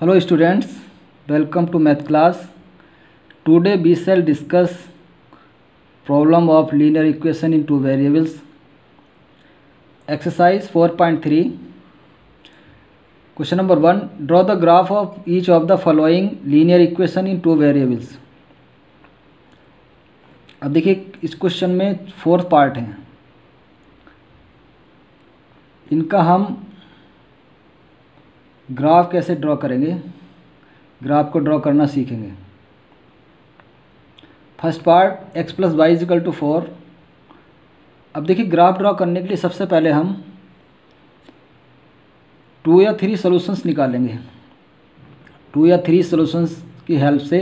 Hello students, welcome to math class. Today we shall discuss problem of linear equation in two variables. Exercise 4.3. Question number 1. Draw the graph of each of the following linear equation in two variables. अब देखिए इस question में 4 part हैं, इनका हम graph कैसे draw करेंगे, graph को ड्रॉ करना सीखेंगे। First part x plus y equal to 4। अब देखिए ग्राफ ड्रॉ करने के लिए सबसे पहले हम 2 या 3 सॉल्यूशंस निकालेंगे। 2 या 3 सॉल्यूशंस की हेल्प से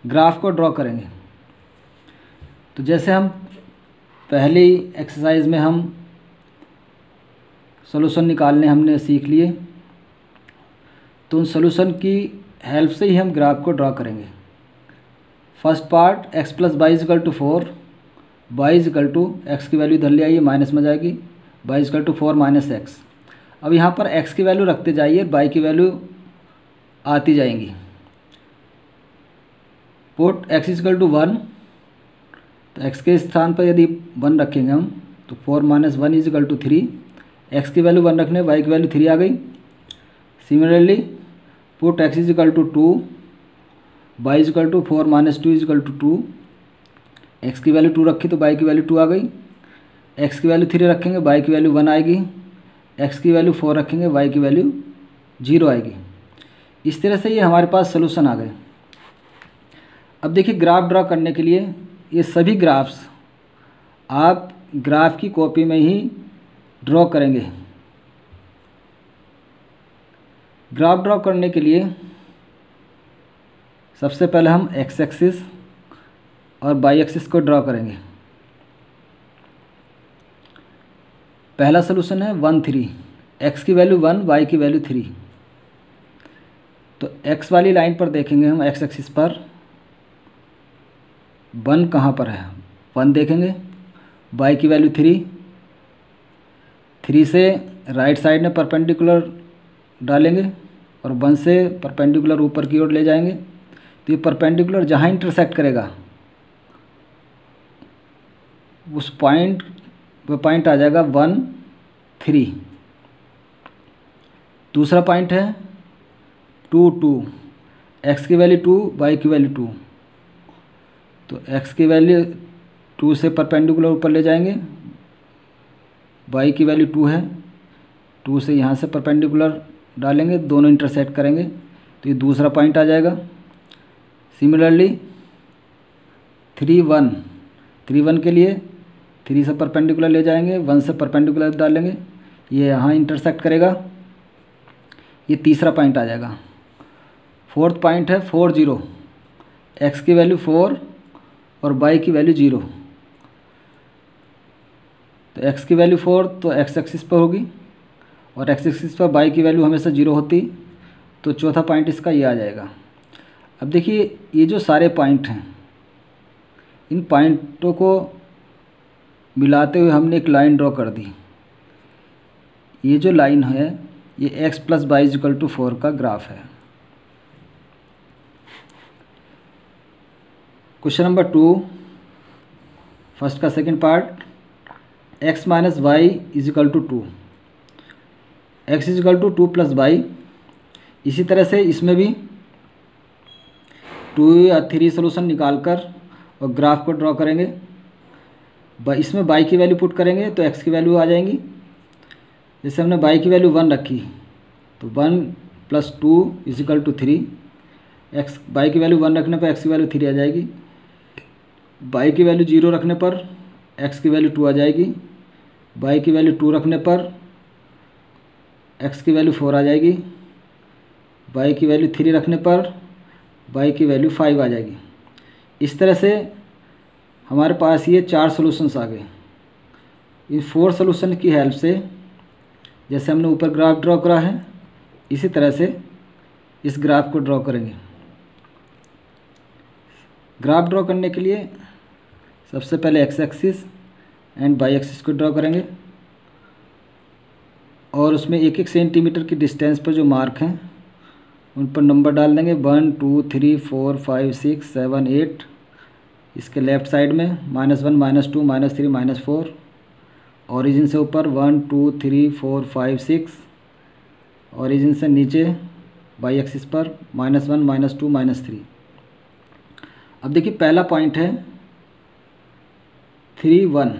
ग्राफ को ड्रॉ करेंगे। तो जैसे हम पहली एक्सरसाइज में हम सॉल्यूशन निकालने हमने सीख लिए, तो उन सॉल्यूशन की हेल्प से ही हम ग्राफ को ड्रॉ करेंगे। First part x plus y equal to 4, y equal to x की वैल्यू इधर ले आइए, माइनस में जाएगी, y equal to 4 minus x. अब यहाँ पर x की वैल्यू रखते जाइए, वाई की वैल्यू आती जाएंगी। पुट x इजिकल टू 1, तो x के स्थान पर यदि 1 रखेंगे हम तो 4 माइनस 1 इजिकल टू 3। x की वैल्यू 1 रखने, y की वैल्यू 3 आ गई। Similarly put x equal to 2, y equal to 4 minus 2 equal to 2। x की वैल्यू 2 रखी तो y की वैल्यू 2 आ गई। x की वैल्यू 3 रखेंगे, y की वैल्यू 1 आएगी। x की वैल्यू 4 रखेंगे, y की वैल्यू 0 आएगी। इस तरह से ये हमारे पास सोल्यूशन आ गए। अब देखिए ग्राफ ड्रॉ करने के लिए ये सभी ग्राफ्स आप ग्राफ की कॉपी में ही ड्रॉ करेंगे। ग्राफ ड्रॉ करने के लिए सबसे पहले हम x एक्सिस और y एक्सिस को ड्रॉ करेंगे। पहला सलूशन है 1 3, x की वैल्यू 1, y की वैल्यू 3। तो x वाली लाइन पर देखेंगे हम x एक्सिस पर 1 कहाँ पर है, 1 देखेंगे, y की वैल्यू 3 से राइट साइड में परपेंडिकुलर डालेंगे और 1 से परपेंडिकुलर ऊपर की ओर ले जाएंगे। तो ये परपेंडिकुलर जहाँ इंटरसेक्ट करेगा उस पॉइंट वो पॉइंट आ जाएगा 1 3। दूसरा पॉइंट है 2 2, x की वैल्यू 2, y की वैल्यू 2। तो x की वैल्यू 2 से परपेंडिकुलर ऊपर ले जाएंगे, y की वैल्यू 2 है, 2 से यहाँ से परपेंडिकुलर डालेंगे, दोनों इंटरसेक्ट करेंगे तो ये दूसरा पॉइंट आ जाएगा। सिमिलरली 3 1 के लिए 3 से परपेंडिकुलर ले जाएंगे, 1 से परपेंडिकुलर डालेंगे, ये यहाँ इंटरसेक्ट करेगा, ये तीसरा पॉइंट आ जाएगा। फोर्थ पॉइंट है 4 0, x की वैल्यू 4 और y की वैल्यू 0। तो x की वैल्यू 4 तो x एक्सिस पर होगी और x एक्सिस पर y की वैल्यू हमेशा 0 होती, तो चौथा पॉइंट इसका ये आ जाएगा। अब देखिए ये जो सारे पॉइंट हैं, इन पॉइंटों को मिलाते हुए हमने एक लाइन ड्रॉ कर दी। ये जो लाइन है ये x plus y equal to 4 का ग्राफ है। क्वेश्चन नंबर 2, फर्स्ट का second part, x minus y equal to 2, x equal to 2 plus y. इसी तरह से इसमें भी 2 या 3 सोल्यूशन निकाल कर और ग्राफ को ड्रॉ करेंगे। इसमें y की वैल्यू पुट करेंगे तो x की वैल्यू आ जाएंगी। जैसे हमने y की वैल्यू 1 रखी तो 1 प्लस 2 इजिकल टू 3। y की वैल्यू 1 रखने पर x की वैल्यू 3 आ जाएगी, y की वैल्यू 0 रखने पर x की वैल्यू 2 आ जाएगी, y की वैल्यू 2 रखने पर x की वैल्यू 4 आ जाएगी, y की वैल्यू 3 रखने पर y की वैल्यू 5 आ जाएगी। इस तरह से हमारे पास ये 4 सॉल्यूशंस आ गए। इन 4 सॉल्यूशन की हेल्प से जैसे हमने ऊपर ग्राफ ड्रॉ करा है, इसी तरह से इस ग्राफ को ड्रॉ करेंगे। ग्राफ ड्रॉ करने के लिए सबसे पहले x axis and y axis को ड्रॉ करेंगे और उसमें 1-1 सेंटीमीटर की डिस्टेंस पर जो मार्क हैं उन पर नंबर डाल देंगे 1 2 3 4 5 6 7 8। इसके लेफ़्ट साइड में -1 -2 -3 -4। ओरिजिन से ऊपर 1 2 3 4 5 6। ओरिजिन से नीचे बाई एक्सिस पर -1 -2 -3। अब देखिए पहला पॉइंट है 3 1।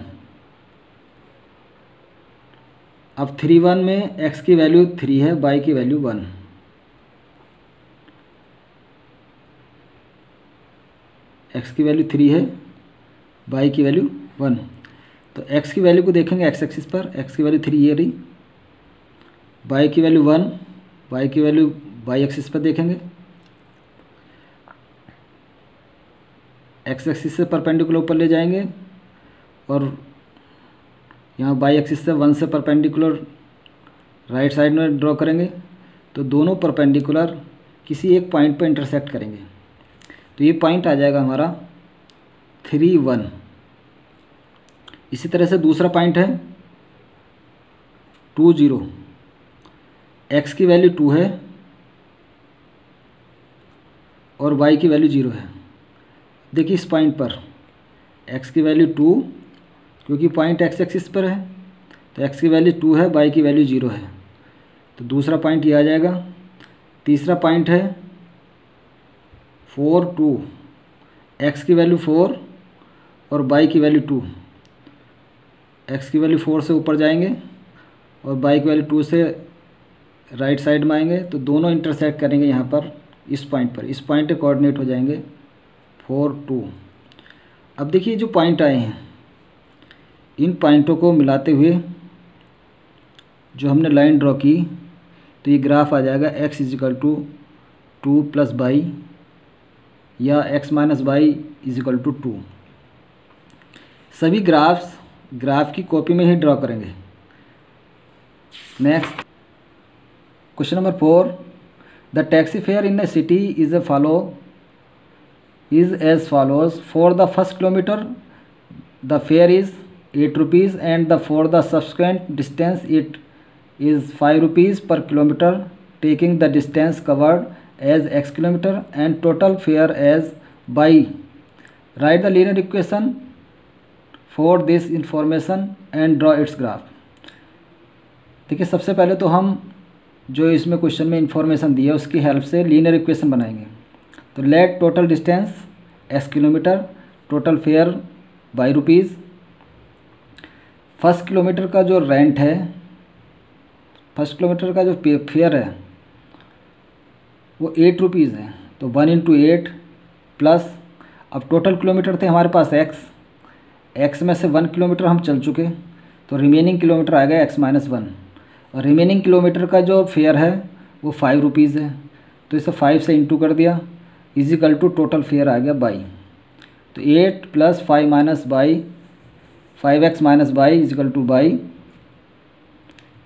अब 3 1 में x की वैल्यू 3 है, y की वैल्यू 1। x की वैल्यू 3 है, y की वैल्यू 1। तो x की वैल्यू को देखेंगे x एक्सिस पर, x की वैल्यू 3 ये रही, y की वैल्यू 1, y की वैल्यू y एक्सिस पर देखेंगे। x एक्सिस से परपेंडिकुलर ऊपर ले जाएंगे और यहाँ y एक्सिस से 1 से परपेंडिकुलर राइट साइड में ड्रॉ करेंगे। तो दोनों परपेंडिकुलर किसी एक पॉइंट पर इंटरसेक्ट करेंगे। तो ये पॉइंट आ जाएगा हमारा 3 1। इसी तरह से दूसरा पॉइंट है 2 0। x की वैल्यू 2 है और y की वैल्यू 0 है। देखिए इस पॉइंट पर x की वैल्यू 2, क्योंकि पॉइंट x एक्सिस पर है तो x की वैल्यू 2 है, y की वैल्यू 0 है। तो दूसरा पॉइंट ये आ जाएगा। तीसरा पॉइंट है 4 2। x की वैल्यू 4 और y की वैल्यू 2। x की वैल्यू 4 से ऊपर जाएंगे और y की वैल्यू 2 से राइट साइड में आएंगे। तो दोनों इंटरसेक्ट करेंगे यहाँ पर, इस पॉइंट पर। इस पॉइंट के कोऑर्डिनेट हो जाएंगे 4 2। अब देखिए जो पॉइंट आए हैं, इन पॉइंटों को मिलाते हुए जो हमने लाइन ड्रॉ की, तो ये ग्राफ आ जाएगा x = 2 + y या x - y = 2। सभी ग्राफ की कॉपी में ही ड्रॉ करेंगे। Next question number 4। The taxi fair in A city is as follows. For the first kilometer the fare is 8 rupees and for the subsequent distance it is 5 rupees per kilometer, taking the distance covered as x kilometer and total fare as y. Write the linear equation for this information and draw its graph. देखिए सबसे पहले तो हम जो इसमें question में information दी है उसकी हेल्प से लीनियर इक्वेशन बनाएंगे। तो let total distance x kilometre, total fair by rupees. First kilometre का जो रेंट है, फर्स्ट किलोमीटर का जो फेयर है वो 8 रुपीज़ है। तो 1 × 8 प्लस, अब टोटल किलोमीटर थे हमारे पास x में से 1 किलोमीटर हम चल चुके, तो रिमेनिंग किलोमीटर आ गया x - 1। और रिमेनिंग किलोमीटर का जो फेयर है वो 5 रुपीज़ है। तो इसे 5 से इंटू कर दिया, = टोटल फेयर आ गया बाई। तो 8 + 5 - y, 5x - y = by,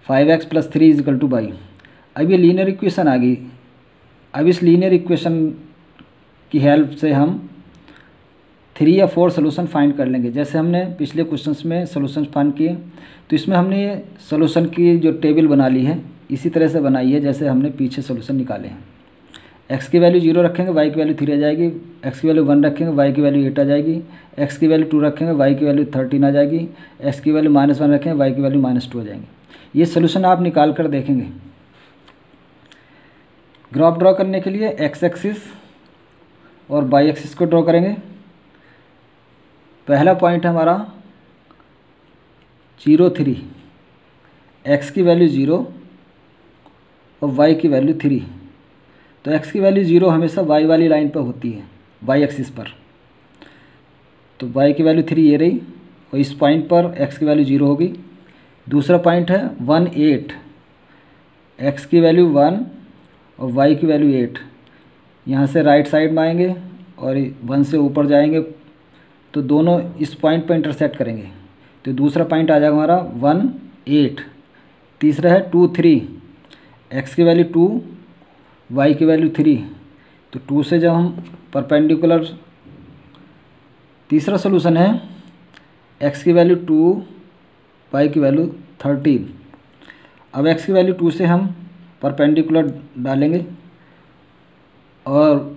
5x + 3 = by. अब ये लीनियर इक्वेशन आ गई। अब इस लीनियर इक्वेशन की हेल्प से हम 3 या 4 सोल्यूशन फाइंड कर लेंगे। जैसे हमने पिछले क्वेश्चंस में सोल्यूशन फाइंड किए, तो इसमें हमने ये सोल्यूशन की जो टेबल बना ली है इसी तरह से बनाई है जैसे हमने पीछे सोल्यूशन निकाले हैं। x की वैल्यू 0 रखेंगे, y की वैल्यू 3 आ जाएगी। x की वैल्यू 1 रखेंगे, y की वैल्यू 8 आ जाएगी। x की वैल्यू 2 रखेंगे, y की वैल्यू 13 आ जाएगी। x की वैल्यू -1 रखेंगे, y की वैल्यू -2 आ जाएंगी। ये सोल्यूशन आप निकाल कर देखेंगे। ग्राफ ड्रॉ करने के लिए x एक्सिस और y एक्सिस को ड्रॉ करेंगे। पहला पॉइंट हमारा 0 3, x की वैल्यू 0 और y की वैल्यू 3। तो x की वैल्यू 0 हमेशा y वाली लाइन पर होती है, y एक्सिस पर। तो y की वैल्यू 3 ये रही और इस पॉइंट पर x की वैल्यू 0 होगी। दूसरा पॉइंट है 1 8, x की वैल्यू 1 और y की वैल्यू 8। यहाँ से राइट साइड में आएंगे और 1 से ऊपर जाएंगे तो दोनों इस पॉइंट पर इंटरसेक्ट करेंगे। तो दूसरा पॉइंट आ जाएगा हमारा 1 8। तीसरा है 2 3, x की वैल्यू 2, y की वैल्यू 3। तो 2 से जब हम परपेंडिकुलर, तीसरा सोल्यूशन है x की वैल्यू 2, y की वैल्यू 13। अब x की वैल्यू 2 से हम परपेंडिकुलर डालेंगे और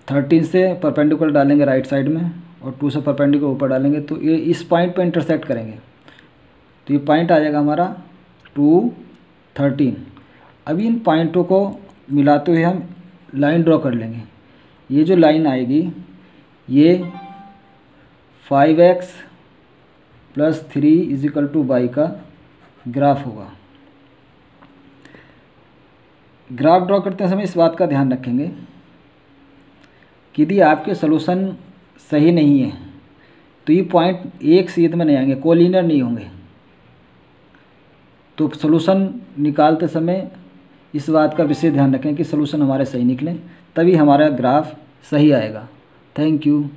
13 से परपेंडिकुलर डालेंगे राइट साइड में और 2 से परपेंडिकुलर ऊपर डालेंगे, तो ये इस पॉइंट पर इंटरसेक्ट करेंगे। तो ये पॉइंट आ जाएगा हमारा 2, 13। अभी इन पॉइंटों को मिलाते हुए हम लाइन ड्रॉ कर लेंगे। ये जो लाइन आएगी ये 5x + 3 = y का ग्राफ होगा। ग्राफ ड्रॉ करते समय इस बात का ध्यान रखेंगे कि यदि आपके सॉल्यूशन सही नहीं है तो ये पॉइंट एक सीध में नहीं आएंगे, कोलिनियर नहीं होंगे। तो सॉल्यूशन निकालते समय इस बात का विशेष ध्यान रखें कि सॉल्यूशन हमारे सही निकलें, तभी हमारा ग्राफ सही आएगा। Thank you.